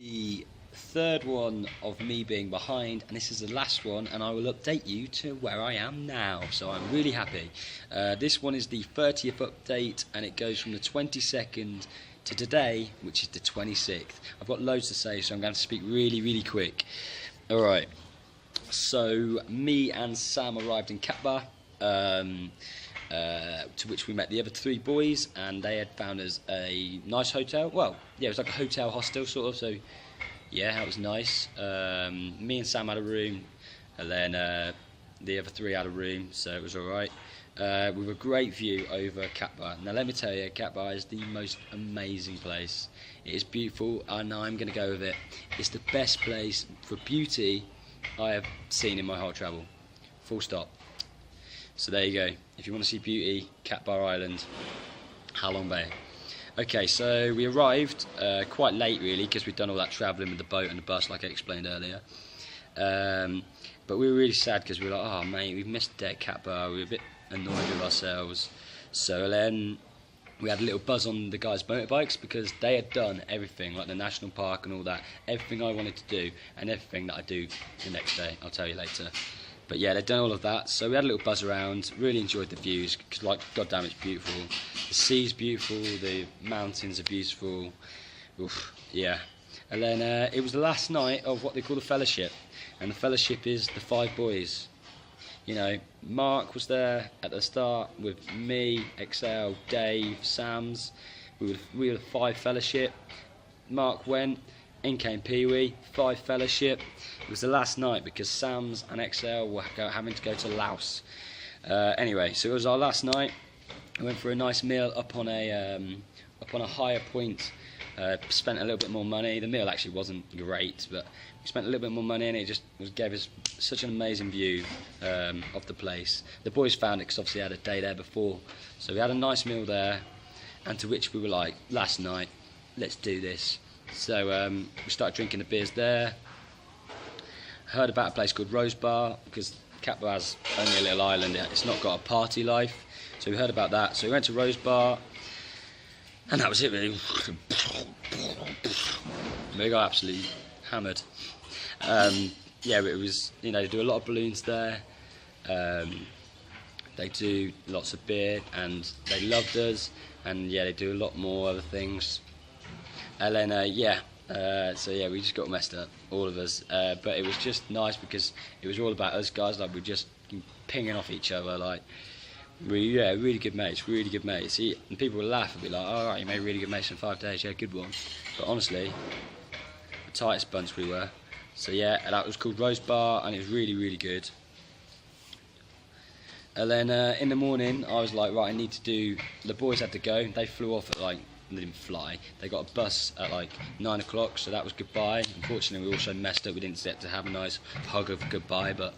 The third one of me being behind, and this is the last one, and I will update you to where I am now, so I'm really happy. This one is the 30th update, and it goes from the 22nd to today, which is the 26th. I've got loads to say, so I'm going to speak really quick. Alright, so me and Sam arrived in Katba, to which we met the other three boys, and they had found us a nice hotel. Well, yeah, it was like a hotel hostel sort of, so yeah, that was nice. Me and Sam had a room, and then the other three had a room, so it was alright. With a great view over Katba. Now let me tell you, Katba is the most amazing place. It is beautiful, and I'm going to go with it. It's the best place for beauty I have seen in my whole travel. Full stop. So there you go. If you want to see beauty, Katba Island, Halong Bay. Okay, so we arrived quite late really, because we'd done all that travelling with the boat and the bus like I explained earlier. But we were really sad because we were like, oh mate, we've missed the day at Katba. We were a bit annoyed with ourselves. So then we had a little buzz on the guys' motorbikes because they had done everything, like the national park and all that, everything I wanted to do and everything that I do the next day. I'll tell you later. But yeah, they'd done all of that, so we had a little buzz around, really enjoyed the views, because like, goddamn, it's beautiful. The sea's beautiful, the mountains are beautiful, oof, yeah. And then it was the last night of what they call the fellowship, and the fellowship is the 5 boys. You know, Mark was there at the start with me, Excel, Dave, Sams. We were the 5 fellowship. Mark went. In came Pee-wee, 5 fellowship. It was the last night because Sams and XL were having to go to Laos. Anyway, so it was our last night. We went for a nice meal up on a higher point. Spent a little bit more money. The meal actually wasn't great, but we spent a little bit more money, and it just gave us such an amazing view of the place. The boys found it because obviously they had a day there before, so we had a nice meal there. And to which we were like, last night, let's do this. So we started drinking the beers there. Heard about a place called Rose Bar, because Katba has only a little island, it's not got a party life. So we heard about that, so we went to Rose Bar, and that was it really. We got absolutely hammered. Yeah, it was, you know, they do a lot of balloons there. They do lots of beer, and they loved us, and yeah, they do a lot more other things. And then, so yeah, we just got messed up, all of us. But it was just nice because it was all about us guys, like we're just pinging off each other, like, really good mates, really good mates. And people would laugh and be like, all right, you made really good mates in 5 days, yeah, good one. But honestly, the tightest bunch we were. So yeah, that was called Rose Bar, and it was really good. And then in the morning, I was like, right, I need to do, the boys had to go, they flew off at like, they didn't fly, they got a bus at like 9 o'clock, so that was goodbye. Unfortunately, we also messed up, we didn't get to have a nice hug of goodbye, but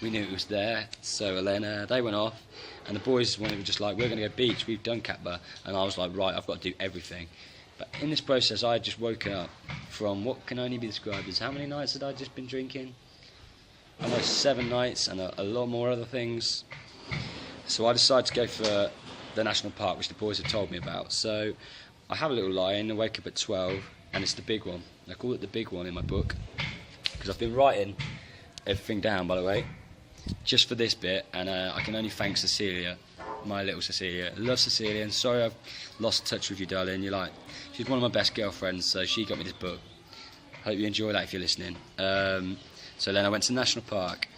we knew it was there. So then they went off, and the boys were just like, we're going to go beach, we've done Katba, and I was like, right, I've got to do everything. But in this process, I had just woken up from what can only be described as, how many nights had I just been drinking? Almost 7 nights, and a lot more other things. So I decided to go for the national park, which the boys had told me about. So I have a little lie-in, I wake up at 12, and it's the big one. I call it the big one in my book, because I've been writing everything down, by the way, just for this bit, and I can only thank Cecilia, my little Cecilia. I love Cecilia, and sorry I've lost touch with you, darling. She's one of my best girlfriends, so she got me this book. Hope you enjoy that if you're listening. So then I went to the national park,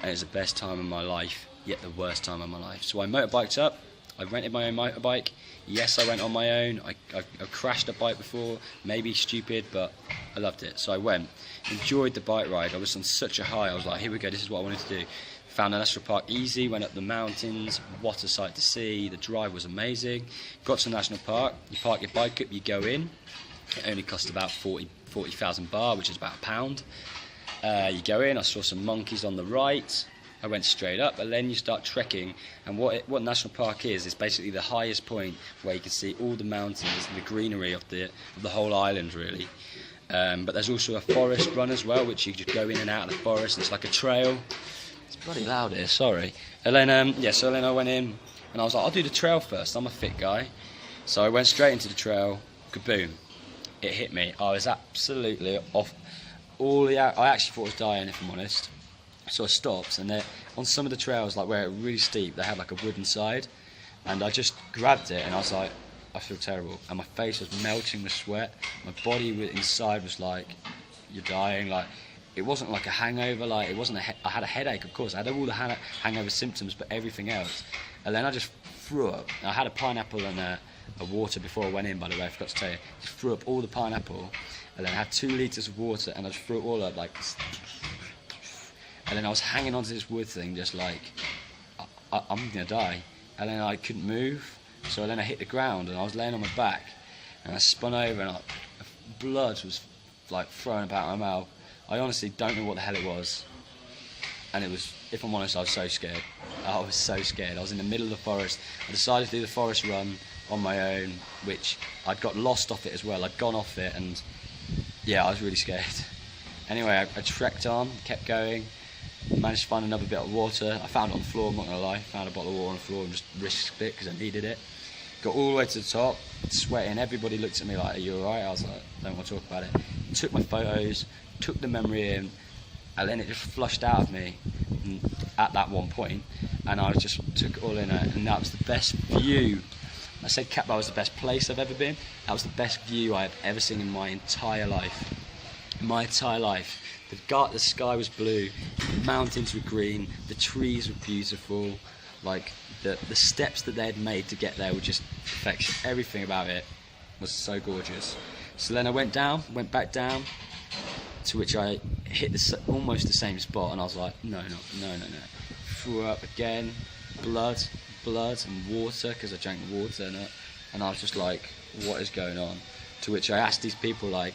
and it was the best time of my life, yet the worst time of my life. So I motorbiked up. I rented my own motorbike. Yes, I went on my own. I crashed a bike before, maybe stupid, but I loved it. So I went, enjoyed the bike ride. I was on such a high. I was like, here we go, this is what I wanted to do. Found the national park easy, went up the mountains, what a sight to see. The drive was amazing. Got to the national park, you park your bike up, you go in. It only cost about 40,000 baht, which is about £1. You go in, I saw some monkeys on the right. I went straight up, and then you start trekking, and what national park is basically the highest point where you can see all the mountains and the greenery of the whole island, really. But there's also a forest run as well, which you just go in and out of the forest. It's like a trail. It's bloody loud here, sorry. And then, so then I went in, and I was like, I'll do the trail first, I'm a fit guy. So I went straight into the trail, kaboom. it hit me. I was absolutely off. I actually thought I was dying, if I'm honest. So I stopped, and on some of the trails, like where it was really steep, they had like a wooden side, and I just grabbed it, and I was like, I feel terrible, and my face was melting with sweat. My body inside was like, you're dying. Like, it wasn't like a hangover. Like, it wasn't I had a headache, of course. I had all the hangover symptoms, but everything else. And then I just threw up. I had a pineapple and a water before I went in, by the way. I forgot to tell you. Just threw up all the pineapple, and then I had 2 litres of water, and I just threw it all up like. And then I was hanging onto this wood thing, just like, I'm gonna die. And then I couldn't move, so then I hit the ground, and I was laying on my back, and I spun over, and blood was like thrown about my mouth. I honestly don't know what the hell it was. And it was, if I'm honest, I was so scared. I was so scared. I was in the middle of the forest. I decided to do the forest run on my own, which I'd got lost off it as well. I'd gone off it, and yeah, I was really scared. Anyway, I trekked on, kept going, managed to find another bit of water. I found it on the floor, I'm not gonna lie. Found a bottle of water on the floor and just risked it because I needed it. Got all the way to the top, sweating. Everybody looked at me like, are you alright? I was like, don't want to talk about it. Took my photos, took the memory in, and then it just flushed out of me at that one point, and I just took it all in, and that was the best view. I said Cat Ba was the best place I've ever been. That was the best view I have ever seen in my entire life. My entire life. The sky was blue, the mountains were green, the trees were beautiful. Like the steps that they had made to get there were just perfection. Everything about it was so gorgeous. So then I went back down, to which I hit almost the same spot, and I was like, no. Threw up again, blood and water, because I drank water, and I was just like, what is going on? To which I asked these people, like,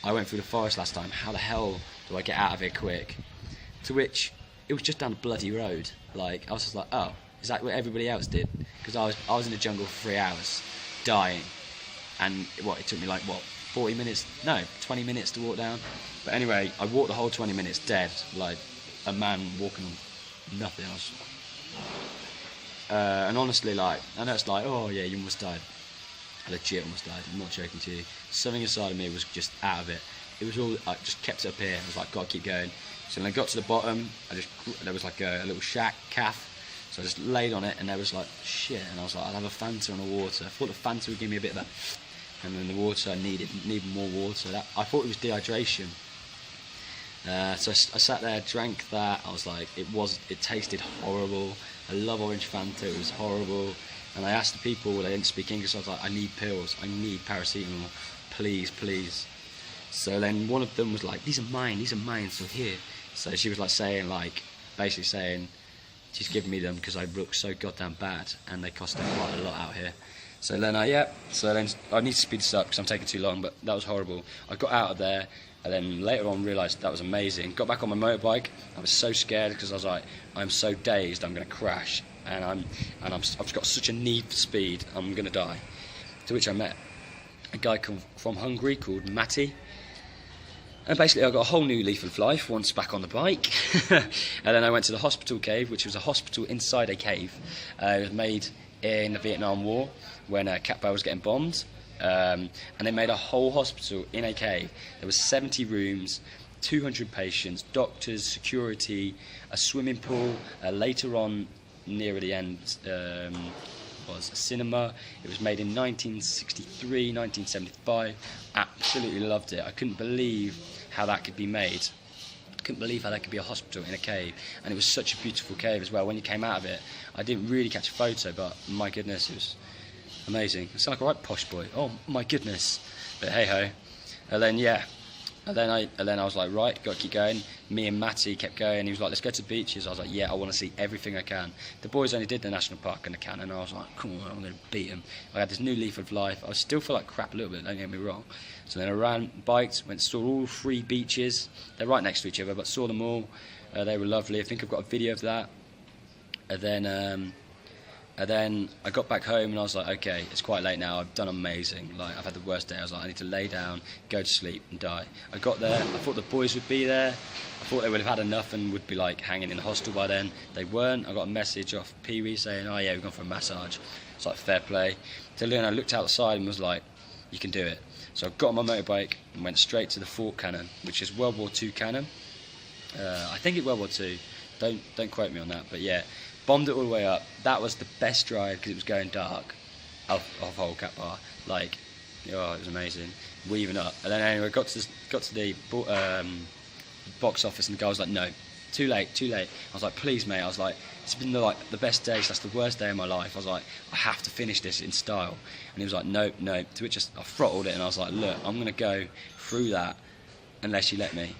I went through the forest last time, how the hell do I get out of here quick? To which, it was just down the bloody road. Like, I was just like, oh, is that what everybody else did? Because I was in the jungle for 3 hours, dying, and it took me like, 40 minutes? No, 20 minutes to walk down. But anyway, I walked the whole 20 minutes dead, like a man walking on nothing else. And honestly, like, I know it's like, oh yeah, you almost died. I legit almost died, I'm not joking to you. Something inside of me was just out of it. It was all, I just kept it up here. I was like, gotta keep going. So when I got to the bottom, there was like a little shack, calf. So I just laid on it, and there was like, shit. And I was like, I'll have a Fanta and a water. I thought the Fanta would give me a bit of that. And then the water, I needed more water. I thought it was dehydration. So I sat there, drank that. I was like, it tasted horrible. I love orange Fanta, it was horrible. And I asked the people, they didn't speak English, I was like, I need pills, I need paracetamol, please. So then one of them was like, these are mine, so here. So she was like basically saying, she's giving me them because I look so goddamn bad, and they cost them quite a lot out here. So then I need to speed this up because I'm taking too long, but that was horrible. I got out of there, and then later on realised that was amazing. Got back on my motorbike. I was so scared because I was like, I'm so dazed, I'm going to crash, and I've got such a need for speed, I'm going to die. To which I met a guy from Hungary called Matti. And basically I got a whole new leaf of life once back on the bike. And then I went to the hospital cave, which was a hospital inside a cave. It was made in the Vietnam War when Cat Ba was getting bombed. And they made a whole hospital in a cave. There was 70 rooms, 200 patients, doctors, security, a swimming pool. Later on, nearer the end, was a cinema. It was made in 1963, 1975. Absolutely loved it. I couldn't believe how that could be made. I couldn't believe how that could be a hospital in a cave. And it was such a beautiful cave as well. When you came out of it, I didn't really catch a photo, but my goodness, it was amazing. It's like a right posh boy. Oh my goodness. But hey ho. And then And then I was like, right, got to keep going. Me and Matty kept going. He was like, let's go to the beaches. I was like, yeah, I want to see everything I can. The boys only did the national park and the cannon, and I was like, come on, I'm going to beat them. I had this new leaf of life. I still feel like crap a little bit, don't get me wrong. So then I ran, biked, saw all 3 beaches. They're right next to each other, but saw them all. They were lovely. I think I've got a video of that. And then I got back home and I was like, okay, it's quite late now, I've done amazing. Like, I've had the worst day. I was like, I need to lay down, go to sleep and die. I got there, I thought the boys would be there. I thought they would have had enough and would be like hanging in the hostel by then. They weren't. I got a message off Pee Wee saying, oh yeah, we've gone for a massage. It's like, fair play. So then I looked outside and was like, you can do it. So I got on my motorbike and went straight to the Fort Cannon, which is World War II cannon. I think it's World War II. Don't quote me on that, but yeah, bombed it all the way up. That was the best drive because it was going dark of whole Cat Bar. Like, oh, it was amazing. Weaving up, and then anyway, got to the box office, and the guy was like, "No, too late." I was like, "Please, mate." I was like, "It's been the best day. That's the worst day of my life." I was like, "I have to finish this in style." And he was like, "No." To which I throttled it, and I was like, "Look, I'm gonna go through that unless you let me."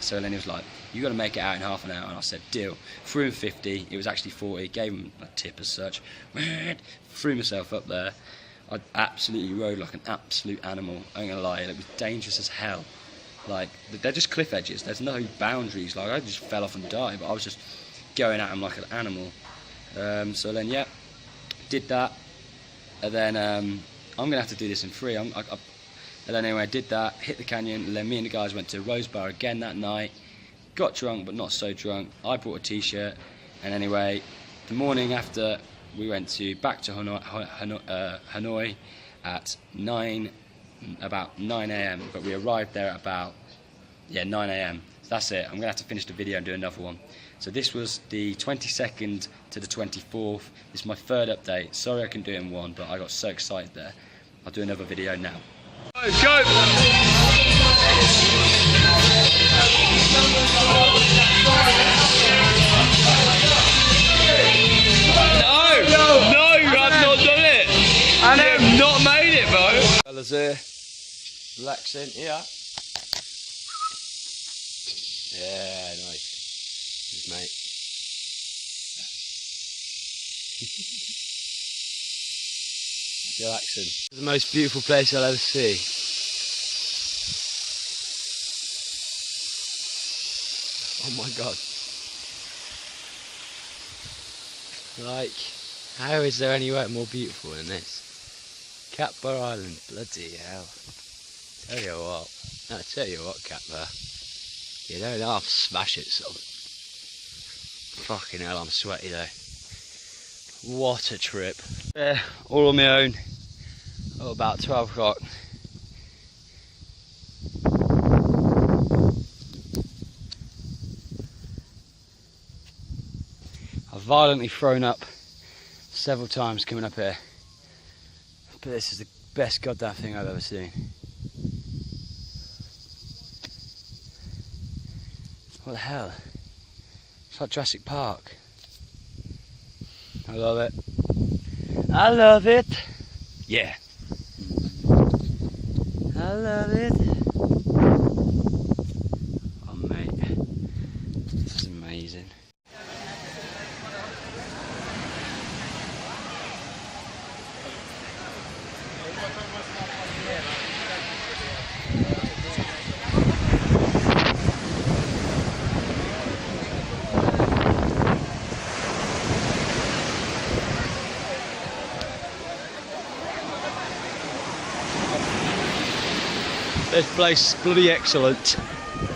So then he was like, "You got to make it out in half an hour." And I said, "Deal." Threw him 50. It was actually 40. Gave him a tip as such. Threw myself up there. I absolutely rode like an absolute animal. I ain't gonna lie, it was dangerous as hell. Like, they're just cliff edges. There's no boundaries. Like, I just fell off and died, but I was just going at them like an animal. So then, yeah, did that. And then I'm gonna have to do this in free. And then anyway, I did that, hit the canyon, and then me and the guys went to Rose Bar again that night. Got drunk, but not so drunk. I brought a t-shirt, and anyway, the morning after, we went back to Hanoi at about 9 a.m. But we arrived there at about 9 a.m. So that's it. I'm gonna have to finish the video and do another one. So this was the 22nd to the 24th. This is my third update. Sorry I couldn't do it in one, but I got so excited there. I'll do another video now. Go! I have not made it, bro. Fellas here, relaxing, yeah. Yeah, nice. Good, mate. Relaxing. It's the most beautiful place I'll ever see. Oh my god. Like, how is there anywhere more beautiful than this? Cat Bar Island, bloody hell. Tell you what, Cat Bar. You don't half smash it, son. Fucking hell, I'm sweaty though. What a trip. Yeah, all on my own. Oh, about 12 o'clock. I've violently thrown up several times coming up here. But this is the best goddamn thing I've ever seen. What the hell? It's like Jurassic Park. I love it. I love it. Yeah. I love it. Oh mate, this is amazing. This place is bloody excellent.